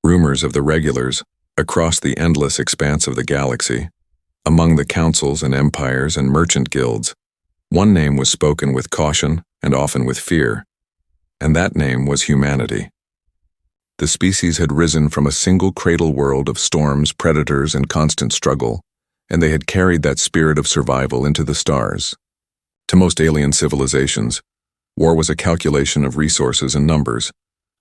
Rumors of the regulars, across the endless expanse of the galaxy, among the councils and empires and merchant guilds, one name was spoken with caution and often with fear, and that name was humanity. The species had risen from a single cradle world of storms, predators, and constant struggle, and they had carried that spirit of survival into the stars. To most alien civilizations, war was a calculation of resources and numbers,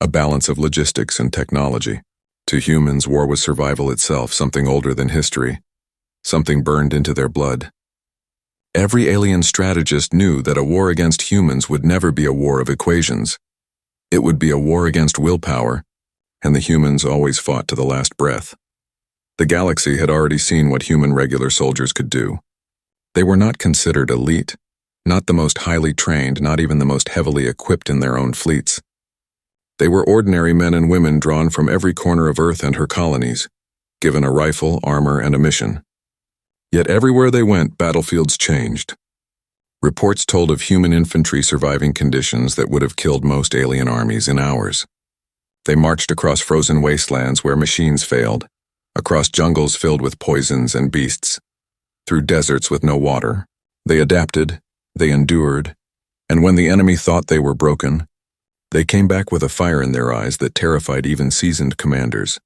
a balance of logistics and technology. To humans, war was survival itself, something older than history, something burned into their blood. Every alien strategist knew that a war against humans would never be a war of equations. It would be a war against willpower, and the humans always fought to the last breath. The galaxy had already seen what human regular soldiers could do. They were not considered elite, not the most highly trained, not even the most heavily equipped in their own fleets. They were ordinary men and women drawn from every corner of Earth and her colonies, given a rifle, armor, and a mission. Yet everywhere they went, battlefields changed. Reports told of human infantry surviving conditions that would have killed most alien armies in hours. They marched across frozen wastelands where machines failed, across jungles filled with poisons and beasts, through deserts with no water. They adapted, they endured, and when the enemy thought they were broken, they came back with a fire in their eyes that terrified even seasoned commanders.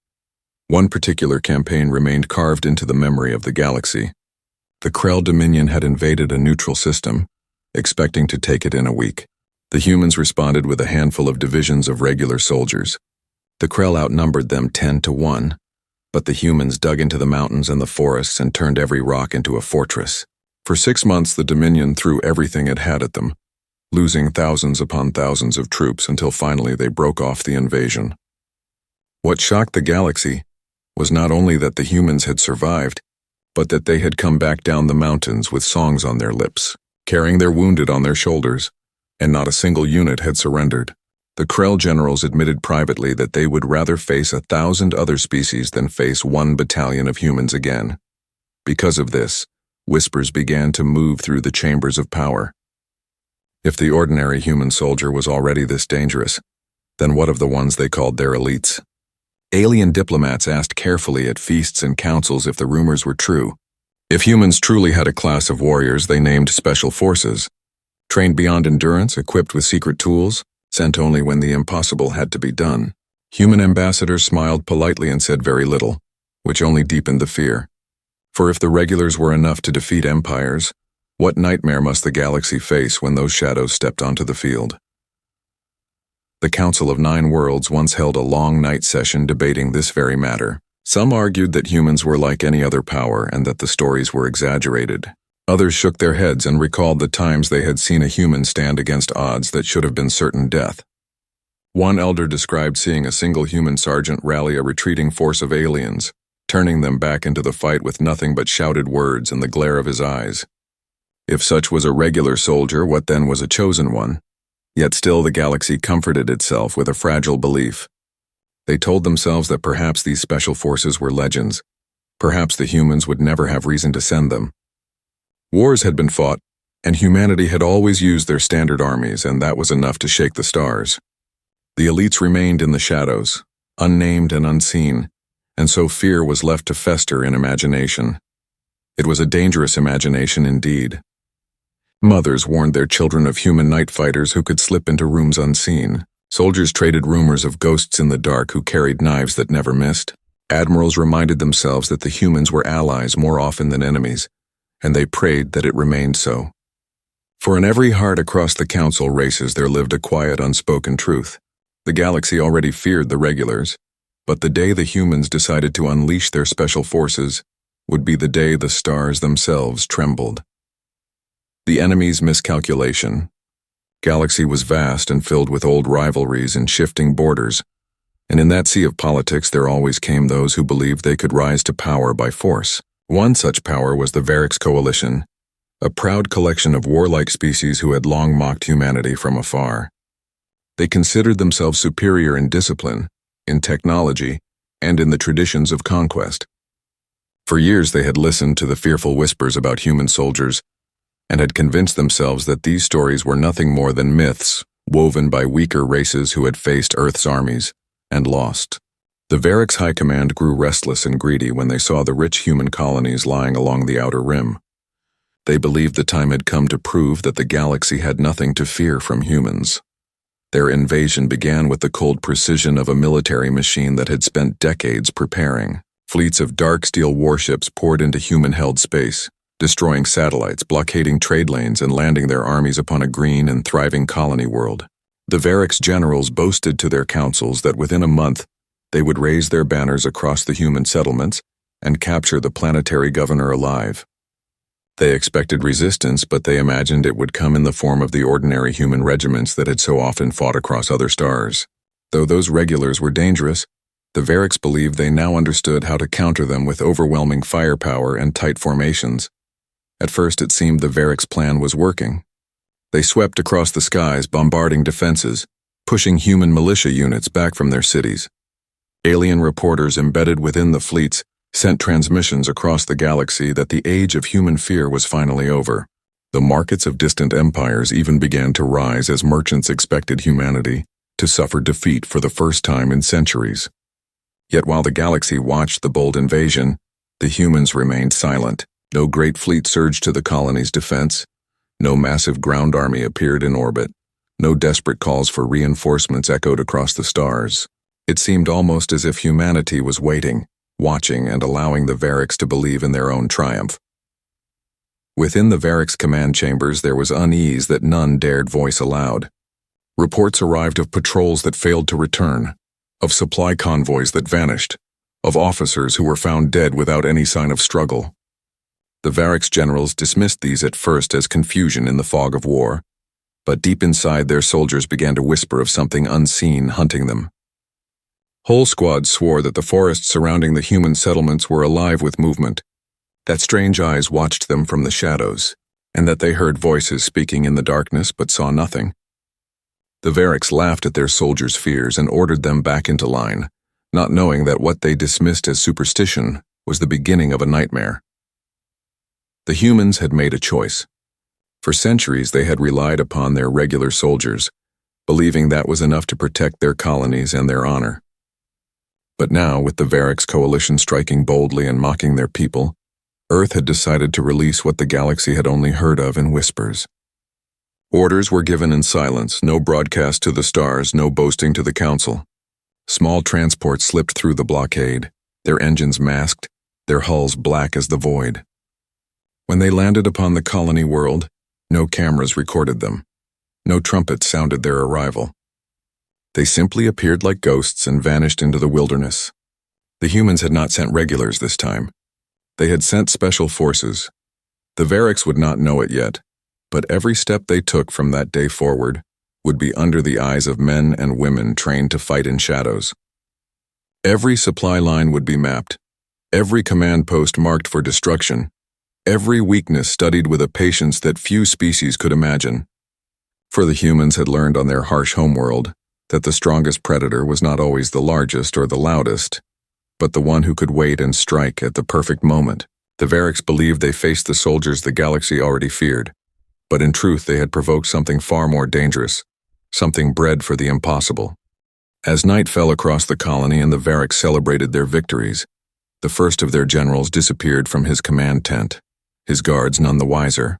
One particular campaign remained carved into the memory of the galaxy. The Krell Dominion had invaded a neutral system, expecting to take it in a week. The humans responded with a handful of divisions of regular soldiers. The Krell outnumbered them 10-1, but the humans dug into the mountains and the forests and turned every rock into a fortress. For 6 months, the Dominion threw everything it had at them, losing thousands upon thousands of troops until finally they broke off the invasion. What shocked the galaxy was not only that the humans had survived, but that they had come back down the mountains with songs on their lips, carrying their wounded on their shoulders, and not a single unit had surrendered. The Krell generals admitted privately that they would rather face 1,000 other species than face 1 battalion of humans again. Because of this, whispers began to move through the chambers of power. If the ordinary human soldier was already this dangerous, then what of the ones they called their elites? Alien diplomats asked carefully at feasts and councils if the rumors were true. If humans truly had a class of warriors they named special forces, trained beyond endurance, equipped with secret tools, sent only when the impossible had to be done. Human ambassadors smiled politely and said very little, which only deepened the fear. For if the regulars were enough to defeat empires, what nightmare must the galaxy face when those shadows stepped onto the field? The Council of 9 Worlds once held a long night session debating this very matter. Some argued that humans were like any other power and that the stories were exaggerated. Others shook their heads and recalled the times they had seen a human stand against odds that should have been certain death. One elder described seeing a single human sergeant rally a retreating force of aliens, turning them back into the fight with nothing but shouted words and the glare of his eyes. If such was a regular soldier, what then was a chosen one? Yet still the galaxy comforted itself with a fragile belief. They told themselves that perhaps these special forces were legends. Perhaps the humans would never have reason to send them. Wars had been fought, and humanity had always used their standard armies, and that was enough to shake the stars. The elites remained in the shadows, unnamed and unseen, and so fear was left to fester in imagination. It was a dangerous imagination indeed. Mothers warned their children of human night fighters who could slip into rooms unseen. Soldiers traded rumors of ghosts in the dark who carried knives that never missed. Admirals reminded themselves that the humans were allies more often than enemies, and they prayed that it remained so. For in every heart across the council races there lived a quiet, unspoken truth. The galaxy already feared the regulars, but the day the humans decided to unleash their special forces would be the day the stars themselves trembled. The enemy's miscalculation. Galaxy was vast and filled with old rivalries and shifting borders, and in that sea of politics there always came those who believed they could rise to power by force. One such power was the Varix Coalition, a proud collection of warlike species who had long mocked humanity from afar. They considered themselves superior in discipline, in technology, and in the traditions of conquest. For years they had listened to the fearful whispers about human soldiers and had convinced themselves that these stories were nothing more than myths woven by weaker races who had faced Earth's armies and lost. The Varix High Command grew restless and greedy when they saw the rich human colonies lying along the outer rim. They believed the time had come to prove that the galaxy had nothing to fear from humans. Their invasion began with the cold precision of a military machine that had spent decades preparing. Fleets of dark steel warships poured into human-held space, destroying satellites, blockading trade lanes, and landing their armies upon a green and thriving colony world. The Varix generals boasted to their councils that within a month, they would raise their banners across the human settlements and capture the planetary governor alive. They expected resistance, but they imagined it would come in the form of the ordinary human regiments that had so often fought across other stars. Though those regulars were dangerous, the Varix believed they now understood how to counter them with overwhelming firepower and tight formations. At first it seemed the Varix plan was working. They swept across the skies, bombarding defenses, pushing human militia units back from their cities. Alien reporters embedded within the fleets sent transmissions across the galaxy that the age of human fear was finally over. The markets of distant empires even began to rise as merchants expected humanity to suffer defeat for the first time in centuries. Yet while the galaxy watched the bold invasion, the humans remained silent. No great fleet surged to the colony's defense. No massive ground army appeared in orbit. No desperate calls for reinforcements echoed across the stars. It seemed almost as if humanity was waiting, watching, and allowing the Varix to believe in their own triumph. Within the Varix command chambers there was unease that none dared voice aloud. Reports arrived of patrols that failed to return, of supply convoys that vanished, of officers who were found dead without any sign of struggle. The Varix generals dismissed these at first as confusion in the fog of war, but deep inside their soldiers began to whisper of something unseen hunting them. Whole squads swore that the forests surrounding the human settlements were alive with movement, that strange eyes watched them from the shadows, and that they heard voices speaking in the darkness but saw nothing. The Varix laughed at their soldiers' fears and ordered them back into line, not knowing that what they dismissed as superstition was the beginning of a nightmare. The humans had made a choice. For centuries they had relied upon their regular soldiers, believing that was enough to protect their colonies and their honor. But now, with the Varix coalition striking boldly and mocking their people, Earth had decided to release what the galaxy had only heard of in whispers. Orders were given in silence, no broadcast to the stars, no boasting to the council. Small transports slipped through the blockade, their engines masked, their hulls black as the void. When they landed upon the colony world, no cameras recorded them. No trumpets sounded their arrival. They simply appeared like ghosts and vanished into the wilderness. The humans had not sent regulars this time. They had sent special forces. The Varix would not know it yet, but every step they took from that day forward would be under the eyes of men and women trained to fight in shadows. Every supply line would be mapped, every command post marked for destruction, every weakness studied with a patience that few species could imagine. For the humans had learned on their harsh homeworld that the strongest predator was not always the largest or the loudest, but the one who could wait and strike at the perfect moment. The Varix believed they faced the soldiers the galaxy already feared, but in truth they had provoked something far more dangerous, something bred for the impossible. As night fell across the colony and the Varix celebrated their victories, the first of their generals disappeared from his command tent, his guards none the wiser.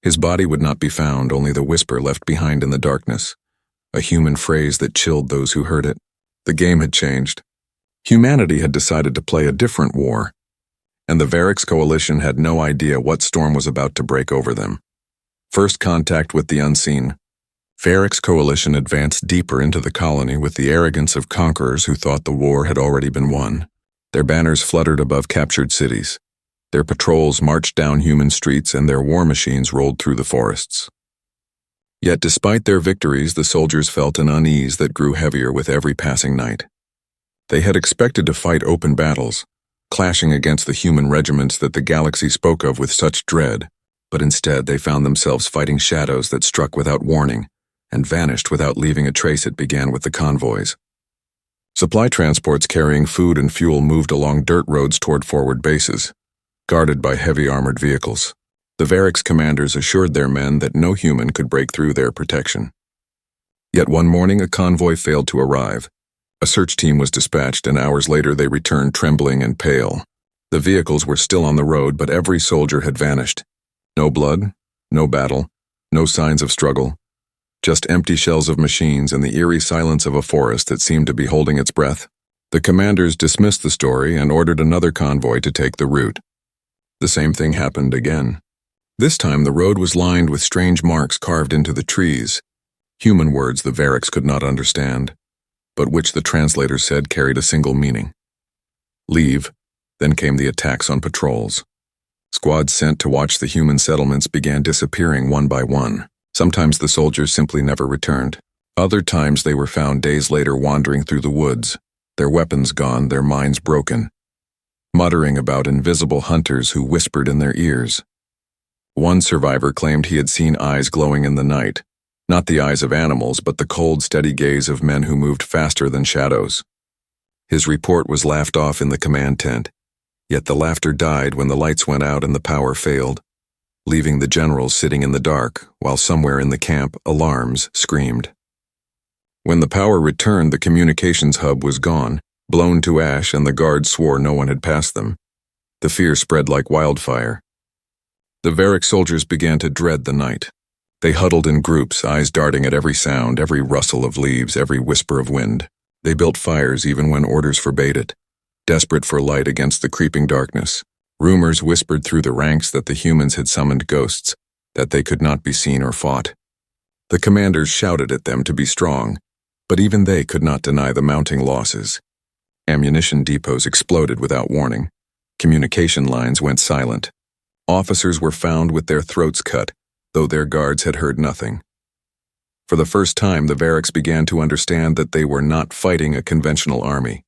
His body would not be found, only the whisper left behind in the darkness, a human phrase that chilled those who heard it. The game had changed. Humanity had decided to play a different war, and the Varix coalition had no idea what storm was about to break over them. First contact with the unseen. Varix coalition advanced deeper into the colony with the arrogance of conquerors who thought the war had already been won. Their banners fluttered above captured cities. Their patrols marched down human streets and their war machines rolled through the forests. Yet despite their victories, the soldiers felt an unease that grew heavier with every passing night. They had expected to fight open battles, clashing against the human regiments that the galaxy spoke of with such dread, but instead they found themselves fighting shadows that struck without warning and vanished without leaving a trace. It began with the convoys. Supply transports carrying food and fuel moved along dirt roads toward forward bases, guarded by heavy armored vehicles. The Varix commanders assured their men that no human could break through their protection. Yet one morning a convoy failed to arrive, A search team was dispatched, and hours later they returned trembling and pale. The vehicles were still on the road, but every soldier had vanished. No blood, no battle, no signs of struggle. Just empty shells of machines and the eerie silence of a forest that seemed to be holding its breath. The commanders dismissed the story and ordered another convoy to take the route. The same thing happened again. This time the road was lined with strange marks carved into the trees, human words the Variks could not understand, but which the translators said carried a single meaning. Leave. Then came the attacks on patrols. Squads sent to watch the human settlements began disappearing one by one. Sometimes the soldiers simply never returned. Other times they were found days later wandering through the woods, their weapons gone, their minds broken, muttering about invisible hunters who whispered in their ears. One survivor claimed he had seen eyes glowing in the night, not the eyes of animals, but the cold, steady gaze of men who moved faster than shadows. His report was laughed off in the command tent, yet the laughter died when the lights went out and the power failed, leaving the generals sitting in the dark, while somewhere in the camp alarms screamed. When the power returned, the communications hub was gone, blown to ash, and the guards swore no one had passed them. The fear spread like wildfire. The Varik soldiers began to dread the night. They huddled in groups, eyes darting at every sound, every rustle of leaves, every whisper of wind. They built fires even when orders forbade it, desperate for light against the creeping darkness. Rumors whispered through the ranks that the humans had summoned ghosts, that they could not be seen or fought. The commanders shouted at them to be strong, but even they could not deny the mounting losses. Ammunition depots exploded without warning. Communication lines went silent. Officers were found with their throats cut, though their guards had heard nothing. For the first time, the Variks began to understand that they were not fighting a conventional army.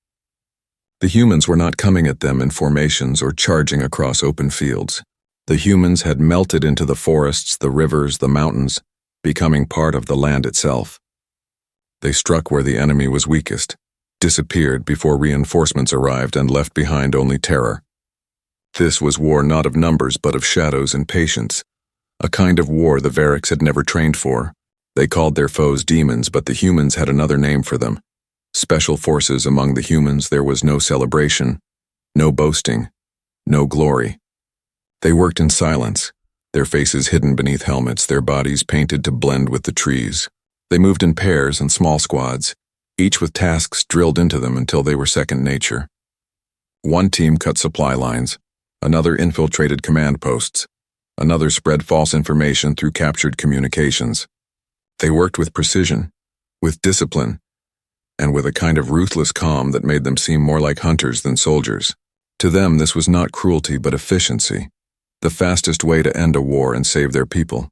The humans were not coming at them in formations or charging across open fields. The humans had melted into the forests, the rivers, the mountains, becoming part of the land itself. They struck where the enemy was weakest, disappeared before reinforcements arrived, and left behind only terror. This was war not of numbers but of shadows and patience, a kind of war the Variks had never trained for. They called their foes demons, but the humans had another name for them. Special forces. Among the humans there was no celebration, no boasting, no glory. They worked in silence, their faces hidden beneath helmets, their bodies painted to blend with the trees. They moved in pairs and small squads, each with tasks drilled into them until they were second nature. One team cut supply lines, another infiltrated command posts, another spread false information through captured communications. They worked with precision, with discipline, and with a kind of ruthless calm that made them seem more like hunters than soldiers. To them, this was not cruelty but efficiency, the fastest way to end a war and save their people.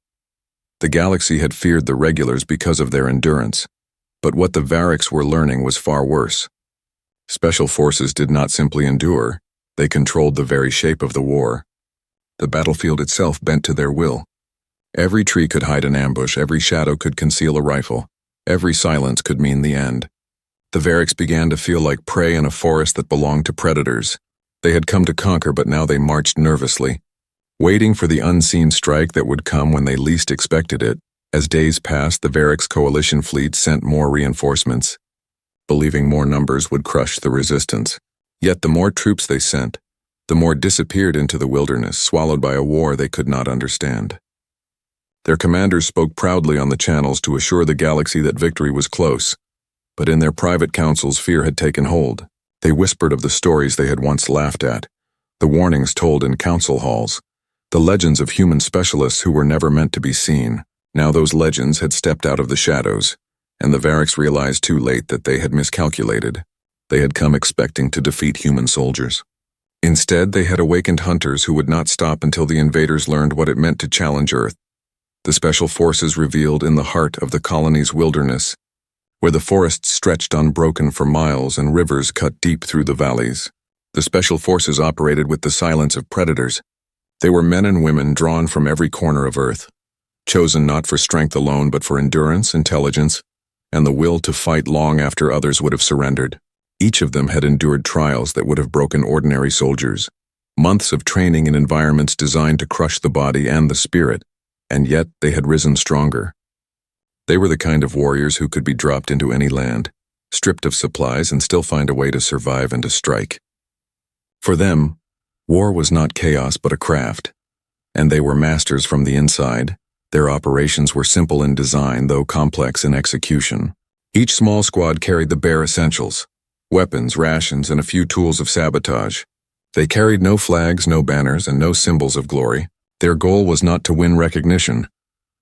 The galaxy had feared the regulars because of their endurance, but what the Variks were learning was far worse. Special forces did not simply endure, they controlled the very shape of the war. The battlefield itself bent to their will. Every tree could hide an ambush, every shadow could conceal a rifle, every silence could mean the end. The Variks began to feel like prey in a forest that belonged to predators. They had come to conquer, but now they marched nervously, waiting for the unseen strike that would come when they least expected it. As days passed, the Variks coalition fleet sent more reinforcements, believing more numbers would crush the resistance. Yet the more troops they sent, the more disappeared into the wilderness, swallowed by a war they could not understand. Their commanders spoke proudly on the channels to assure the galaxy that victory was close, but in their private councils fear had taken hold. They whispered of the stories they had once laughed at, the warnings told in council halls, the legends of human specialists who were never meant to be seen. Now those legends had stepped out of the shadows, and the Variks realized too late that they had miscalculated. They had come expecting to defeat human soldiers. Instead, they had awakened hunters who would not stop until the invaders learned what it meant to challenge Earth. The special forces revealed in the heart of the colony's wilderness, where the forests stretched unbroken for miles and rivers cut deep through the valleys. The special forces operated with the silence of predators. They were men and women drawn from every corner of Earth, chosen not for strength alone but for endurance, intelligence, and the will to fight long after others would have surrendered. Each of them had endured trials that would have broken ordinary soldiers, months of training in environments designed to crush the body and the spirit, and yet they had risen stronger. They were the kind of warriors who could be dropped into any land, stripped of supplies, and still find a way to survive and to strike. For them, war was not chaos but a craft, and they were masters from the inside. Their operations were simple in design, though complex in execution. Each small squad carried the bare essentials: weapons, rations, and a few tools of sabotage. They carried no flags, no banners, and no symbols of glory. Their goal was not to win recognition,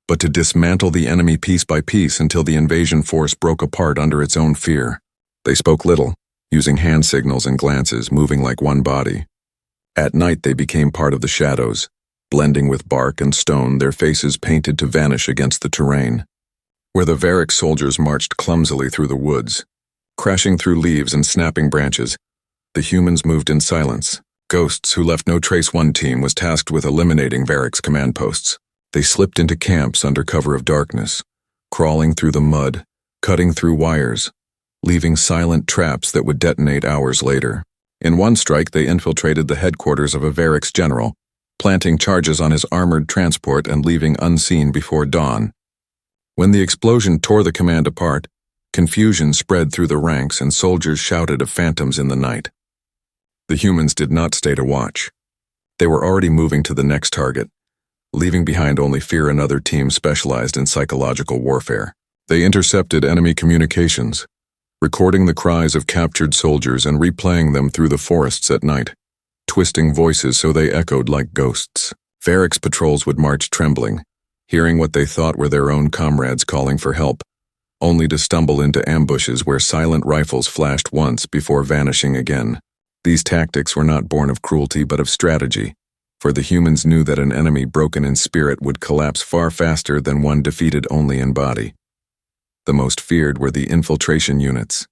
but to dismantle the enemy piece by piece until the invasion force broke apart under its own fear. They spoke little, using hand signals and glances, moving like one body. At night they became part of the shadows, blending with bark and stone, their faces painted to vanish against the terrain. Where the Varric soldiers marched clumsily through the woods, crashing through leaves and snapping branches, the humans moved in silence. Ghosts who left no trace. One team was tasked with eliminating Varric's command posts. They slipped into camps under cover of darkness, crawling through the mud, cutting through wires, leaving silent traps that would detonate hours later. In one strike, they infiltrated the headquarters of a Varric's general, planting charges on his armored transport and leaving unseen before dawn. When the explosion tore the command apart, confusion spread through the ranks and soldiers shouted of phantoms in the night. The humans did not stay to watch. They were already moving to the next target, leaving behind only fear. Another team specialized in psychological warfare. They intercepted enemy communications, recording the cries of captured soldiers and replaying them through the forests at night, twisting voices so they echoed like ghosts. Varric's patrols would march trembling, hearing what they thought were their own comrades calling for help, only to stumble into ambushes where silent rifles flashed once before vanishing again. These tactics were not born of cruelty but of strategy, for the humans knew that an enemy broken in spirit would collapse far faster than one defeated only in body. The most feared were the infiltration units.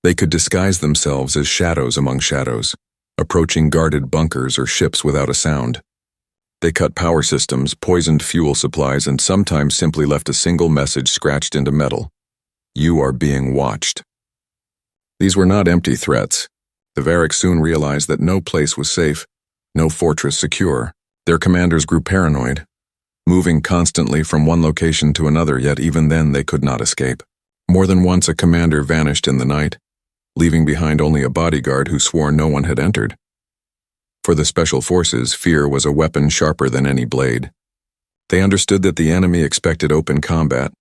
They could disguise themselves as shadows among shadows, approaching guarded bunkers or ships without a sound. They cut power systems, poisoned fuel supplies, and sometimes simply left a single message scratched into metal: "You are being watched." These were not empty threats. The Varric soon realized that no place was safe, no fortress secure. Their commanders grew paranoid, moving constantly from one location to another, yet even then they could not escape. More than once a commander vanished in the night, leaving behind only a bodyguard who swore no one had entered. For the special forces, fear was a weapon sharper than any blade. They understood that the enemy expected open combat,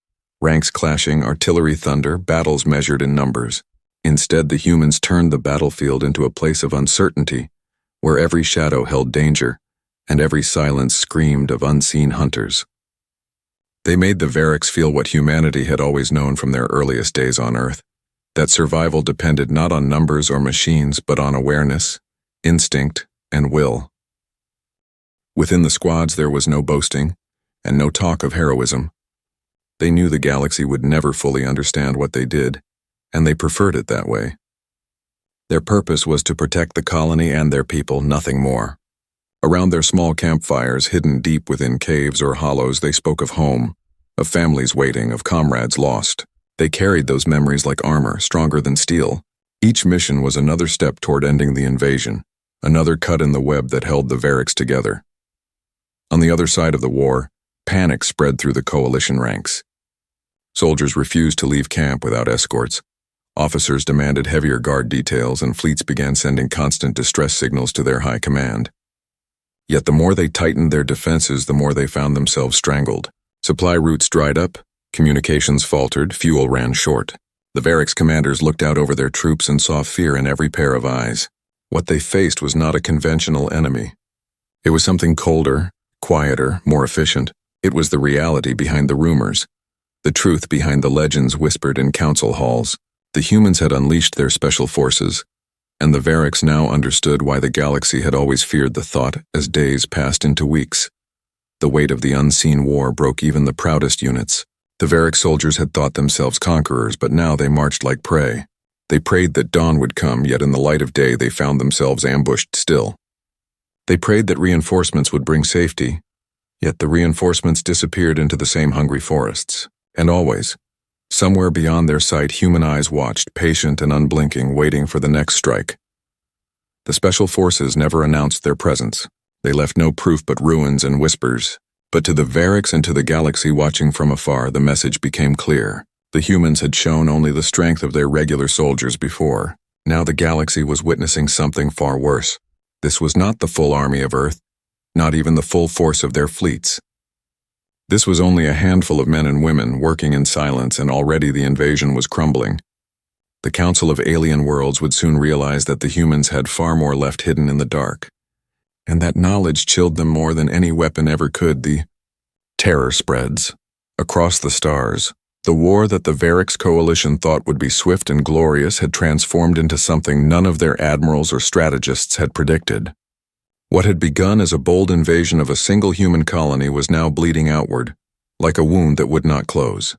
ranks clashing, artillery thunder, battles measured in numbers. Instead, the humans turned the battlefield into a place of uncertainty, where every shadow held danger, and every silence screamed of unseen hunters. They made the Varrics feel what humanity had always known from their earliest days on Earth, that survival depended not on numbers or machines, but on awareness, instinct, and will. Within the squads there was no boasting, and no talk of heroism. They knew the galaxy would never fully understand what they did, and they preferred it that way. Their purpose was to protect the colony and their people, nothing more. Around their small campfires, hidden deep within caves or hollows, they spoke of home, of families waiting, of comrades lost. They carried those memories like armor, stronger than steel. Each mission was another step toward ending the invasion, another cut in the web that held the Varrics together. On the other side of the war, panic spread through the coalition ranks. Soldiers refused to leave camp without escorts. Officers demanded heavier guard details, and fleets began sending constant distress signals to their high command. Yet the more they tightened their defenses, the more they found themselves strangled. Supply routes dried up, communications faltered, fuel ran short. The Varrics commanders looked out over their troops and saw fear in every pair of eyes. What they faced was not a conventional enemy. It was something colder, quieter, more efficient. It was the reality behind the rumors, the truth behind the legends whispered in council halls. The humans had unleashed their special forces, and the Varrics now understood why the galaxy had always feared the thought as days passed into weeks. The weight of the unseen war broke even the proudest units. The Varric soldiers had thought themselves conquerors, but now they marched like prey. They prayed that dawn would come, yet in the light of day they found themselves ambushed still. They prayed that reinforcements would bring safety, yet the reinforcements disappeared into the same hungry forests. And always, somewhere beyond their sight, human eyes watched, patient and unblinking, waiting for the next strike. The special forces never announced their presence. They left no proof but ruins and whispers. But to the Varrics and to the galaxy watching from afar, the message became clear. The humans had shown only the strength of their regular soldiers before. Now the galaxy was witnessing something far worse. This was not the full army of Earth, not even the full force of their fleets. This was only a handful of men and women working in silence, and already the invasion was crumbling. The Council of Alien Worlds would soon realize that the humans had far more left hidden in the dark, and that knowledge chilled them more than any weapon ever could. The terror spreads. Across the stars, the war that the Varix coalition thought would be swift and glorious had transformed into something none of their admirals or strategists had predicted. What had begun as a bold invasion of a single human colony was now bleeding outward, like a wound that would not close.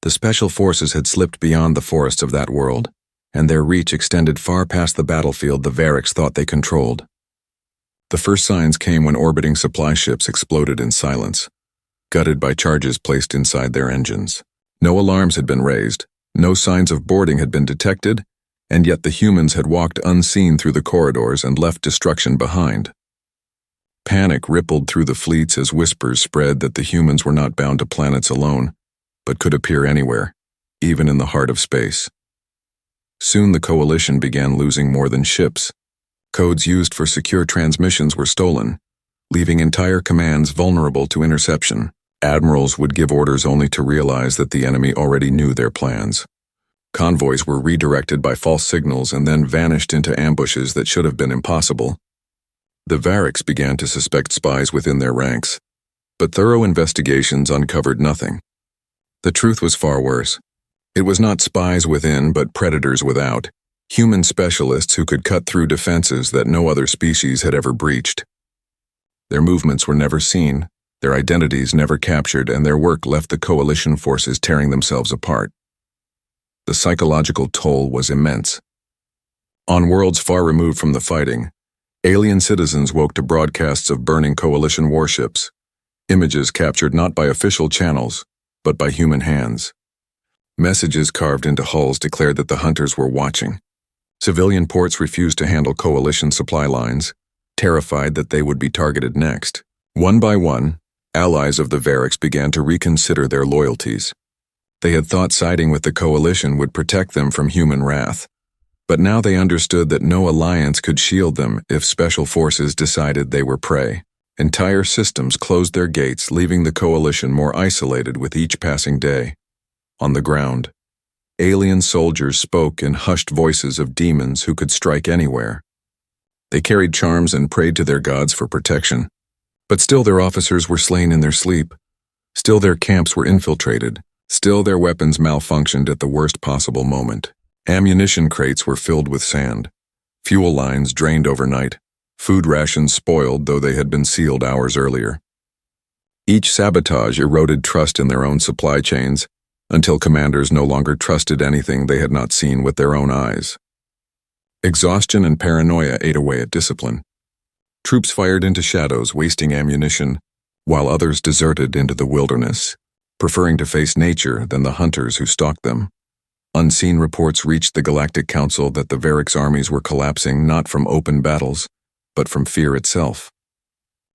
The special forces had slipped beyond the forests of that world, and their reach extended far past the battlefield the Varix thought they controlled. The first signs came when orbiting supply ships exploded in silence, gutted by charges placed inside their engines. No alarms had been raised, no signs of boarding had been detected, and yet the humans had walked unseen through the corridors and left destruction behind. Panic rippled through the fleets as whispers spread that the humans were not bound to planets alone, but could appear anywhere, even in the heart of space. Soon the coalition began losing more than ships. Codes used for secure transmissions were stolen, leaving entire commands vulnerable to interception. Admirals would give orders only to realize that the enemy already knew their plans. Convoys were redirected by false signals and then vanished into ambushes that should have been impossible. The Varix began to suspect spies within their ranks, but thorough investigations uncovered nothing. The truth was far worse. It was not spies within, but predators without, human specialists who could cut through defenses that no other species had ever breached. Their movements were never seen, their identities never captured, and their work left the coalition forces tearing themselves apart. The psychological toll was immense. On worlds far removed from the fighting, alien citizens woke to broadcasts of burning coalition warships, images captured not by official channels, but by human hands. Messages carved into hulls declared that the hunters were watching. Civilian ports refused to handle coalition supply lines, terrified that they would be targeted next. One by one, allies of the Varix began to reconsider their loyalties. They had thought siding with the coalition would protect them from human wrath, but now they understood that no alliance could shield them if special forces decided they were prey. Entire systems closed their gates, leaving the coalition more isolated with each passing day. On the ground, alien soldiers spoke in hushed voices of demons who could strike anywhere. They carried charms and prayed to their gods for protection. But still their officers were slain in their sleep. Still their camps were infiltrated. Still their weapons malfunctioned at the worst possible moment. Ammunition crates were filled with sand. Fuel lines drained overnight. Food rations spoiled, though they had been sealed hours earlier. Each sabotage eroded trust in their own supply chains, until commanders no longer trusted anything they had not seen with their own eyes. Exhaustion and paranoia ate away at discipline. Troops fired into shadows, wasting ammunition, while others deserted into the wilderness, preferring to face nature than the hunters who stalked them. Unseen reports reached the Galactic Council that the Varix armies were collapsing not from open battles, but from fear itself.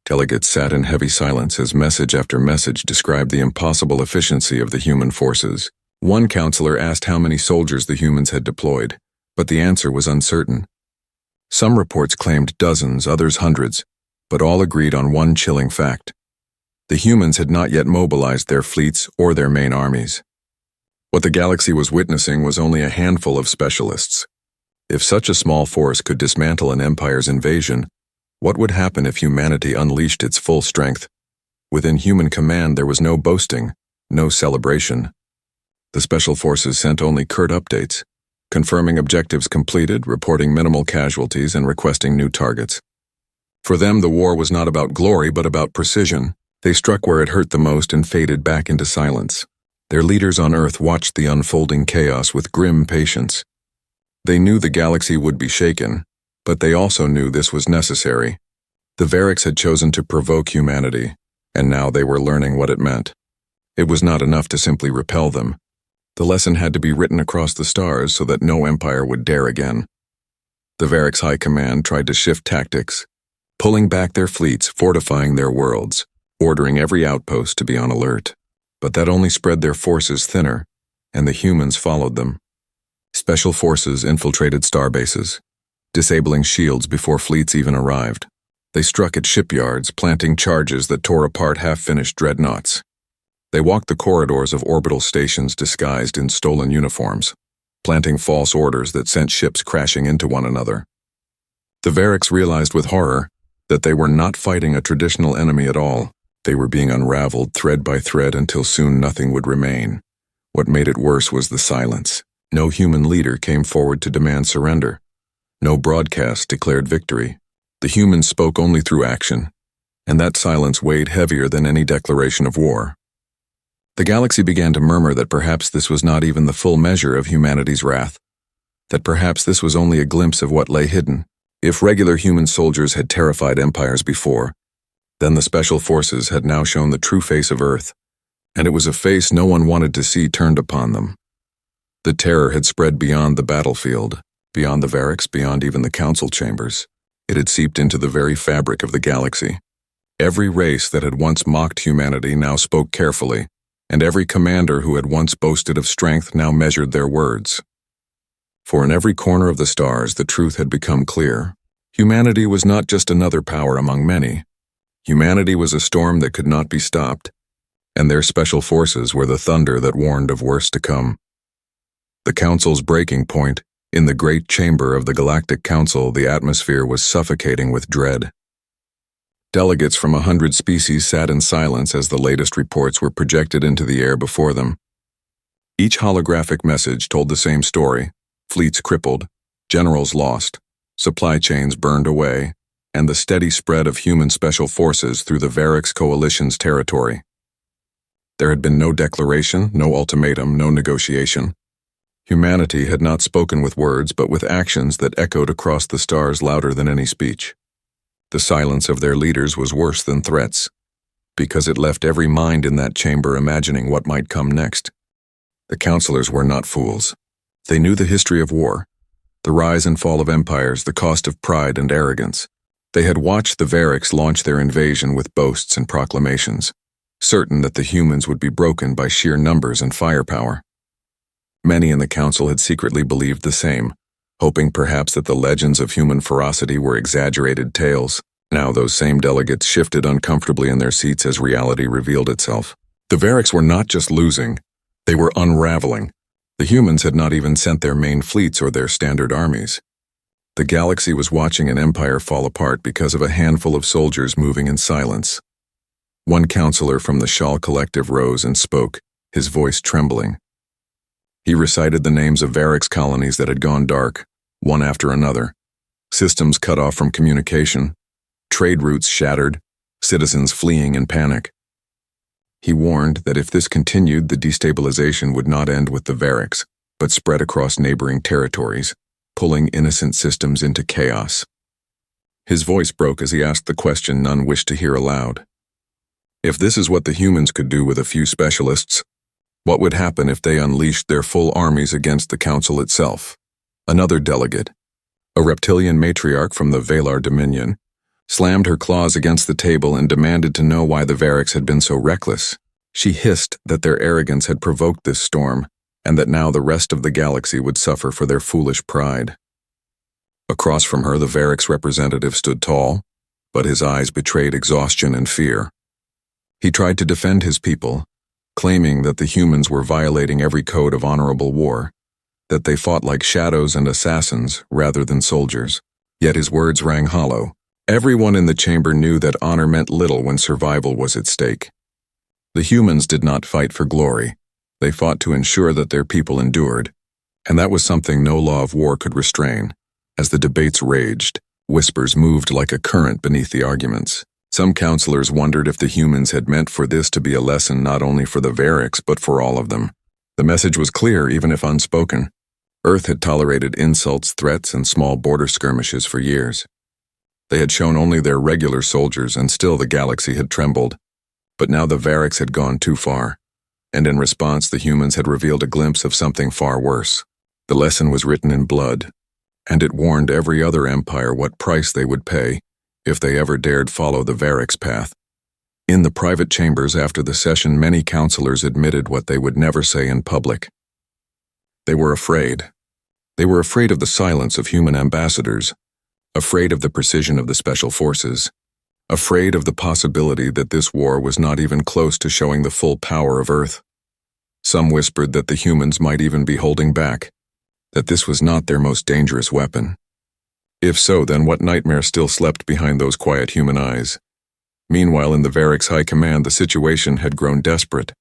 Delegates sat in heavy silence as message after message described the impossible efficiency of the human forces. One counselor asked how many soldiers the humans had deployed, but the answer was uncertain. Some reports claimed dozens, others hundreds, but all agreed on one chilling fact. The humans had not yet mobilized their fleets or their main armies. What the galaxy was witnessing was only a handful of specialists. If such a small force could dismantle an empire's invasion, what would happen if humanity unleashed its full strength? Within human command there was no boasting, no celebration. The special forces sent only curt updates, confirming objectives completed, reporting minimal casualties, and requesting new targets. For them, the war was not about glory, but about precision. They struck where it hurt the most and faded back into silence. Their leaders on Earth watched the unfolding chaos with grim patience. They knew the galaxy would be shaken, but they also knew this was necessary. The Varix had chosen to provoke humanity, and now they were learning what it meant. It was not enough to simply repel them. The lesson had to be written across the stars so that no empire would dare again. The Varix High Command tried to shift tactics, pulling back their fleets, fortifying their worlds, ordering every outpost to be on alert. But that only spread their forces thinner, and the humans followed them. Special forces infiltrated starbases, disabling shields before fleets even arrived. They struck at shipyards, planting charges that tore apart half-finished dreadnoughts. They walked the corridors of orbital stations disguised in stolen uniforms, planting false orders that sent ships crashing into one another. The Variks realized with horror that they were not fighting a traditional enemy at all. They were being unraveled thread by thread until soon nothing would remain. What made it worse was the silence. No human leader came forward to demand surrender. No broadcast declared victory. The humans spoke only through action, and that silence weighed heavier than any declaration of war. The galaxy began to murmur that perhaps this was not even the full measure of humanity's wrath, that perhaps this was only a glimpse of what lay hidden. If regular human soldiers had terrified empires before, then the special forces had now shown the true face of Earth, and it was a face no one wanted to see turned upon them. The terror had spread beyond the battlefield, beyond the Variks, beyond even the council chambers. It had seeped into the very fabric of the galaxy. Every race that had once mocked humanity now spoke carefully, and every commander who had once boasted of strength now measured their words. For in every corner of the stars the truth had become clear. Humanity was not just another power among many. Humanity was a storm that could not be stopped, and their special forces were the thunder that warned of worse to come. The Council's breaking point, in the great chamber of the Galactic Council, the atmosphere was suffocating with dread. Delegates from 100 species sat in silence as the latest reports were projected into the air before them. Each holographic message told the same story: fleets crippled, generals lost, supply chains burned away, and the steady spread of human special forces through the Variks coalition's territory. There had been no declaration, no ultimatum, no negotiation. Humanity had not spoken with words, but with actions that echoed across the stars louder than any speech. The silence of their leaders was worse than threats, because it left every mind in that chamber imagining what might come next. The counselors were not fools. They knew the history of war, the rise and fall of empires, the cost of pride and arrogance. They had watched the Variks launch their invasion with boasts and proclamations, certain that the humans would be broken by sheer numbers and firepower. Many in the council had secretly believed the same, hoping perhaps that the legends of human ferocity were exaggerated tales. Now those same delegates shifted uncomfortably in their seats as reality revealed itself. The Variks were not just losing, they were unraveling. The humans had not even sent their main fleets or their standard armies. The galaxy was watching an empire fall apart because of a handful of soldiers moving in silence. One counselor from the Shal Collective rose and spoke, his voice trembling. He recited the names of Variks colonies that had gone dark, one after another. Systems cut off from communication, trade routes shattered, citizens fleeing in panic. He warned that if this continued, the destabilization would not end with the Variks, but spread across neighboring territories, pulling innocent systems into chaos. His voice broke as he asked the question none wished to hear aloud. If this is what the humans could do with a few specialists, what would happen if they unleashed their full armies against the Council itself? Another delegate, a reptilian matriarch from the Valar Dominion, slammed her claws against the table and demanded to know why the Variks had been so reckless. She hissed that their arrogance had provoked this storm, and that now the rest of the galaxy would suffer for their foolish pride. Across from her, the Variks representative stood tall, but his eyes betrayed exhaustion and fear. He tried to defend his people, claiming that the humans were violating every code of honorable war, that they fought like shadows and assassins rather than soldiers. Yet his words rang hollow. Everyone in the chamber knew that honor meant little when survival was at stake. The humans did not fight for glory. They fought to ensure that their people endured, and that was something no law of war could restrain. As the debates raged, whispers moved like a current beneath the arguments. Some counselors wondered if the humans had meant for this to be a lesson not only for the Variks but for all of them. The message was clear even if unspoken. Earth had tolerated insults, threats, and small border skirmishes for years. They had shown only their regular soldiers and still the galaxy had trembled. But now the Variks had gone too far, and in response the humans had revealed a glimpse of something far worse. The lesson was written in blood, and it warned every other empire what price they would pay if they ever dared follow the Variks' path. In the private chambers after the session, many counselors admitted what they would never say in public. They were afraid. They were afraid of the silence of human ambassadors, afraid of the precision of the special forces, afraid of the possibility that this war was not even close to showing the full power of Earth. Some whispered that the humans might even be holding back, that this was not their most dangerous weapon. If so, then what nightmare still slept behind those quiet human eyes? Meanwhile, in the Varrics High Command, the situation had grown desperate.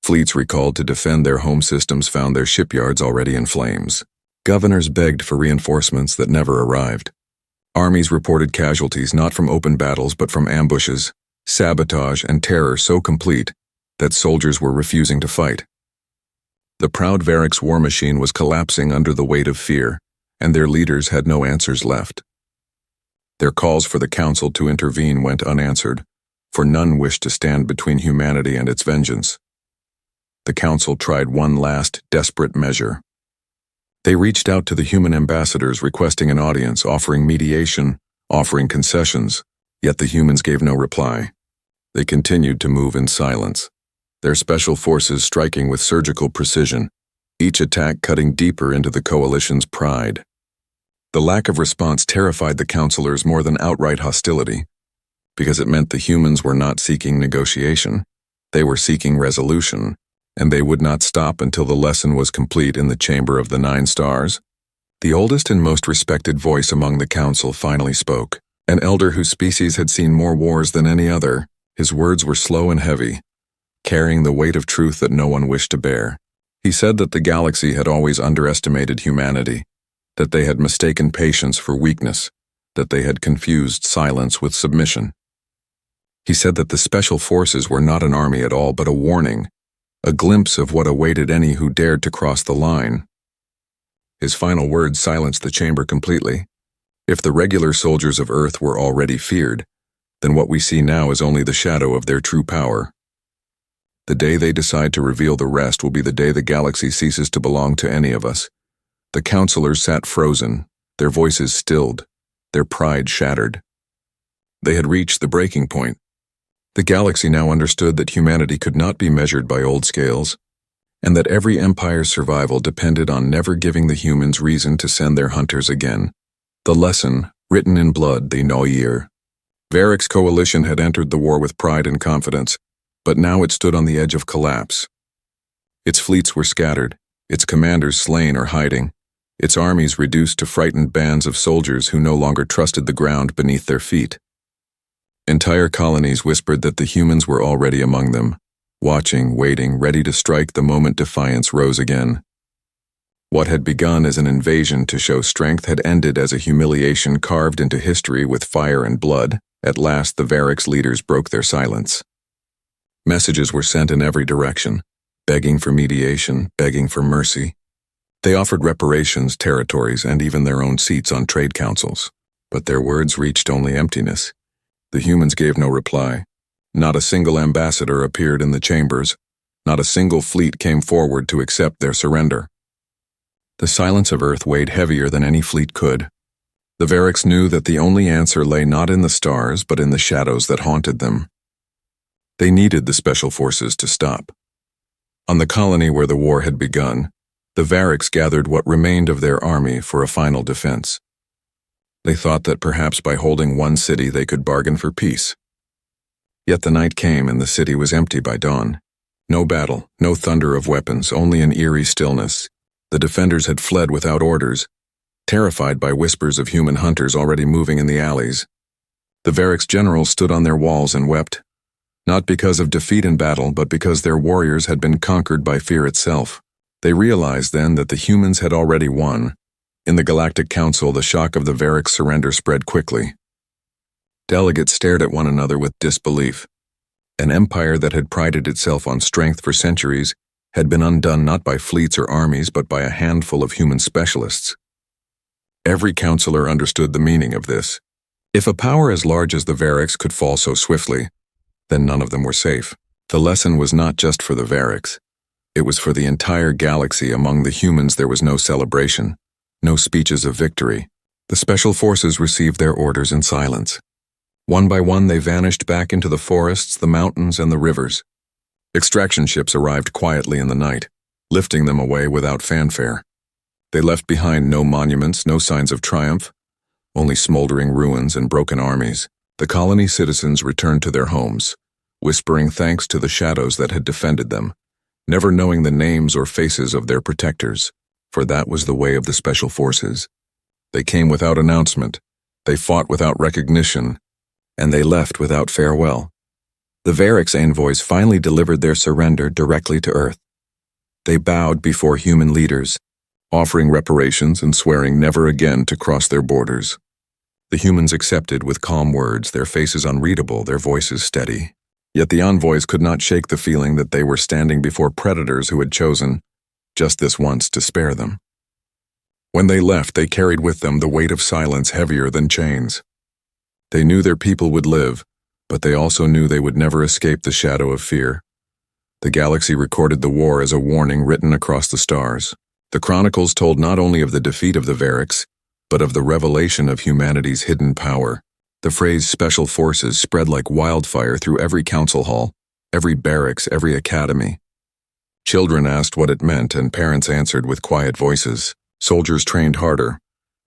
Fleets recalled to defend their home systems found their shipyards already in flames. Governors begged for reinforcements that never arrived. Armies reported casualties not from open battles but from ambushes, sabotage, and terror so complete that soldiers were refusing to fight. The proud Varrics war machine was collapsing under the weight of fear, and their leaders had no answers left. Their calls for the council to intervene went unanswered, for none wished to stand between humanity and its vengeance. The council tried one last, desperate measure. They reached out to the human ambassadors requesting an audience, offering mediation, offering concessions, yet the humans gave no reply. They continued to move in silence, their special forces striking with surgical precision, each attack cutting deeper into the coalition's pride. The lack of response terrified the counselors more than outright hostility, because it meant the humans were not seeking negotiation, they were seeking resolution, and they would not stop until the lesson was complete in the Chamber of the Nine Stars. The oldest and most respected voice among the council finally spoke, an elder whose species had seen more wars than any other. His words were slow and heavy, carrying the weight of truth that no one wished to bear. He said that the galaxy had always underestimated humanity, that they had mistaken patience for weakness, that they had confused silence with submission. He said that the special forces were not an army at all, but a warning, a glimpse of what awaited any who dared to cross the line. His final words silenced the chamber completely. If the regular soldiers of Earth were already feared, then what we see now is only the shadow of their true power. The day they decide to reveal the rest will be the day the galaxy ceases to belong to any of us. The counselors sat frozen, their voices stilled, their pride shattered. They had reached the breaking point. The galaxy now understood that humanity could not be measured by old scales, and that every empire's survival depended on never giving the humans reason to send their hunters again. The lesson, written in blood, the Noir. Varrics' coalition had entered the war with pride and confidence, but now it stood on the edge of collapse. Its fleets were scattered, its commanders slain or hiding, its armies reduced to frightened bands of soldiers who no longer trusted the ground beneath their feet. Entire colonies whispered that the humans were already among them, watching, waiting, ready to strike the moment defiance rose again. What had begun as an invasion to show strength had ended as a humiliation carved into history with fire and blood. At last, the Varrics leaders broke their silence. Messages were sent in every direction, begging for mediation, begging for mercy. They offered reparations, territories, and even their own seats on trade councils. But their words reached only emptiness. The humans gave no reply. Not a single ambassador appeared in the chambers. Not a single fleet came forward to accept their surrender. The silence of Earth weighed heavier than any fleet could. The Varrics knew that the only answer lay not in the stars, but in the shadows that haunted them. They needed the special forces to stop. On the colony where the war had begun, the Varrics gathered what remained of their army for a final defense. They thought that perhaps by holding one city they could bargain for peace. Yet the night came and the city was empty by dawn. No battle, no thunder of weapons, only an eerie stillness. The defenders had fled without orders, terrified by whispers of human hunters already moving in the alleys. The Varrics generals stood on their walls and wept, not because of defeat in battle, but because their warriors had been conquered by fear itself. They realized then that the humans had already won. In the Galactic Council, the shock of the Varrics' surrender spread quickly. Delegates stared at one another with disbelief. An empire that had prided itself on strength for centuries had been undone not by fleets or armies, but by a handful of human specialists. Every counselor understood the meaning of this. If a power as large as the Varrics could fall so swiftly, then none of them were safe. The lesson was not just for the Varrics. It was for the entire galaxy. Among the humans there was no celebration, no speeches of victory. The special forces received their orders in silence. One by one they vanished back into the forests, the mountains, and the rivers. Extraction ships arrived quietly in the night. lifting them away without fanfare. They left behind no monuments, no signs of triumph, only smoldering ruins and broken armies. The colony citizens returned to their homes, whispering thanks to the shadows that had defended them, never knowing the names or faces of their protectors, for that was the way of the special forces. They came without announcement, they fought without recognition, and they left without farewell. The Variks envoys finally delivered their surrender directly to Earth. They bowed before human leaders, offering reparations and swearing never again to cross their borders. The humans accepted with calm words, their faces unreadable, their voices steady. Yet the envoys could not shake the feeling that they were standing before predators who had chosen, just this once, to spare them. When they left, they carried with them the weight of silence heavier than chains. They knew their people would live, but they also knew they would never escape the shadow of fear. The galaxy recorded the war as a warning written across the stars. The chronicles told not only of the defeat of the Variks, but of the revelation of humanity's hidden power. The phrase special forces spread like wildfire through every council hall, every barracks, every academy. Children asked what it meant, and parents answered with quiet voices. Soldiers trained harder,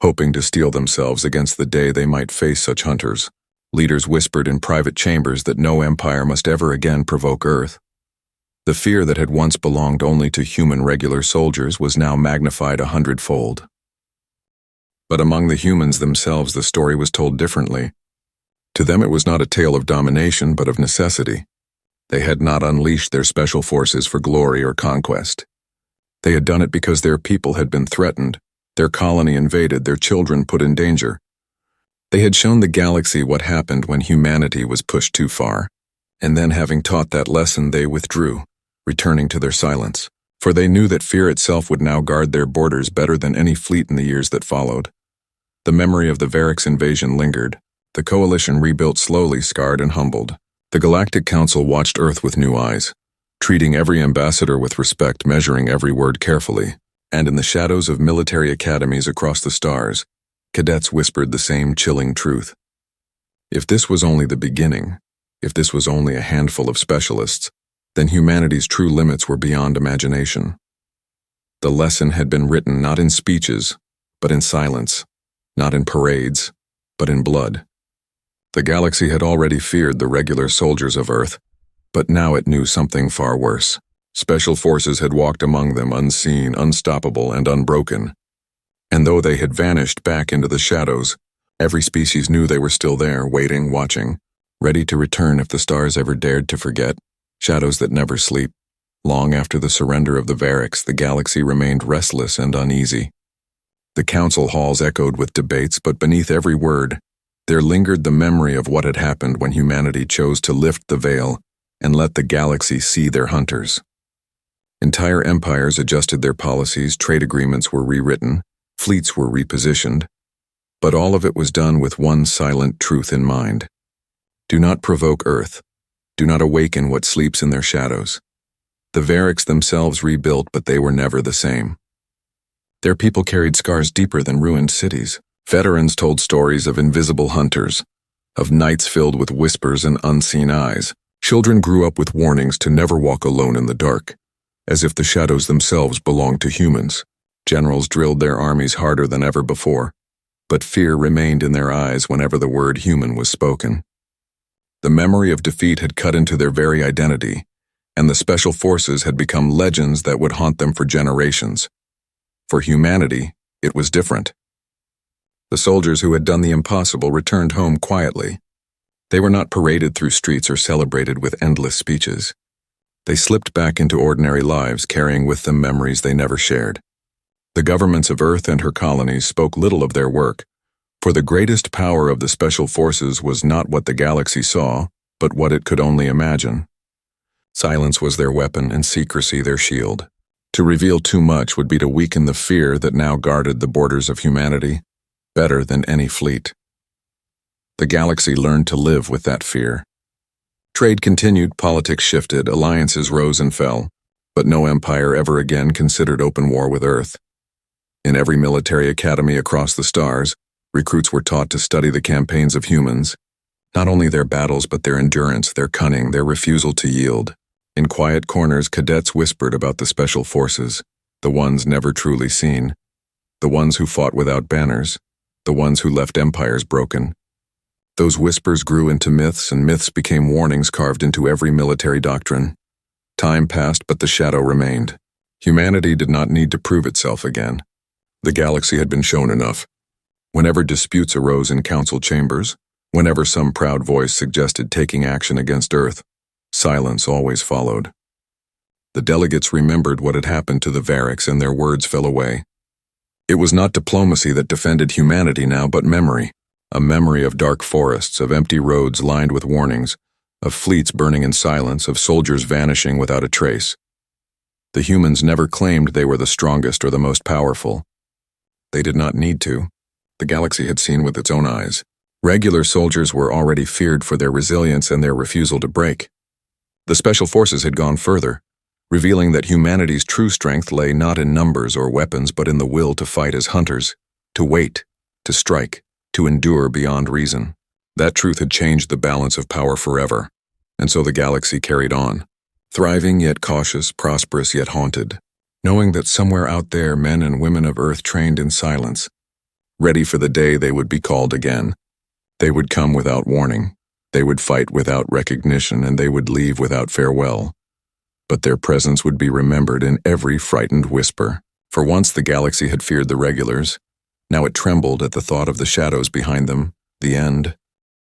hoping to steel themselves against the day they might face such hunters. Leaders whispered in private chambers that no empire must ever again provoke Earth. The fear that had once belonged only to human regular soldiers was now magnified 100-fold. But among the humans themselves, the story was told differently. To them it was not a tale of domination, but of necessity. They had not unleashed their special forces for glory or conquest. They had done it because their people had been threatened, their colony invaded, their children put in danger. They had shown the galaxy what happened when humanity was pushed too far, and then having taught that lesson they withdrew, returning to their silence, for they knew that fear itself would now guard their borders better than any fleet in the years that followed. The memory of the Variks invasion lingered. The coalition rebuilt slowly, scarred and humbled. The Galactic Council watched Earth with new eyes, treating every ambassador with respect, measuring every word carefully, and in the shadows of military academies across the stars, cadets whispered the same chilling truth. If this was only the beginning, if this was only a handful of specialists, then humanity's true limits were beyond imagination. The lesson had been written not in speeches, but in silence, not in parades, but in blood. The galaxy had already feared the regular soldiers of Earth, but now it knew something far worse. Special forces had walked among them unseen, unstoppable, and unbroken. And though they had vanished back into the shadows, every species knew they were still there, waiting, watching, ready to return if the stars ever dared to forget. Shadows that never sleep. Long after the surrender of the Variks, the galaxy remained restless and uneasy. The council halls echoed with debates, but beneath every word, there lingered the memory of what had happened when humanity chose to lift the veil and let the galaxy see their hunters. Entire empires adjusted their policies, trade agreements were rewritten, fleets were repositioned, but all of it was done with one silent truth in mind. Do not provoke Earth. Do not awaken what sleeps in their shadows. The Variks themselves rebuilt, but they were never the same. Their people carried scars deeper than ruined cities. Veterans told stories of invisible hunters, of nights filled with whispers and unseen eyes. Children grew up with warnings to never walk alone in the dark, as if the shadows themselves belonged to humans. Generals drilled their armies harder than ever before, but fear remained in their eyes whenever the word human was spoken. The memory of defeat had cut into their very identity, and the special forces had become legends that would haunt them for generations. For humanity, it was different. The soldiers who had done the impossible returned home quietly. They were not paraded through streets or celebrated with endless speeches. They slipped back into ordinary lives, carrying with them memories they never shared. The governments of Earth and her colonies spoke little of their work, for the greatest power of the special forces was not what the galaxy saw, but what it could only imagine. Silence was their weapon and secrecy their shield. To reveal too much would be to weaken the fear that now guarded the borders of humanity, better than any fleet. The galaxy learned to live with that fear. Trade continued, politics shifted, alliances rose and fell, but no empire ever again considered open war with Earth. In every military academy across the stars, recruits were taught to study the campaigns of humans, not only their battles but their endurance, their cunning, their refusal to yield. In quiet corners, cadets whispered about the special forces, the ones never truly seen, the ones who fought without banners, the ones who left empires broken. Those whispers grew into myths, and myths became warnings carved into every military doctrine. Time passed, but the shadow remained. Humanity did not need to prove itself again. The galaxy had been shown enough. Whenever disputes arose in council chambers, whenever some proud voice suggested taking action against Earth, silence always followed. The delegates remembered what had happened to the Variks, and their words fell away. It was not diplomacy that defended humanity now, but memory. A memory of dark forests, of empty roads lined with warnings, of fleets burning in silence, of soldiers vanishing without a trace. The humans never claimed they were the strongest or the most powerful. They did not need to. The galaxy had seen with its own eyes. Regular soldiers were already feared for their resilience and their refusal to break. The special forces had gone further, revealing that humanity's true strength lay not in numbers or weapons, but in the will to fight as hunters, to wait, to strike, to endure beyond reason. That truth had changed the balance of power forever, and so the galaxy carried on, thriving yet cautious, prosperous yet haunted, knowing that somewhere out there men and women of Earth trained in silence, ready for the day they would be called again. They would come without warning, they would fight without recognition, and they would leave without farewell. But their presence would be remembered in every frightened whisper. For once the galaxy had feared the regulars. Now it trembled at the thought of the shadows behind them, the end,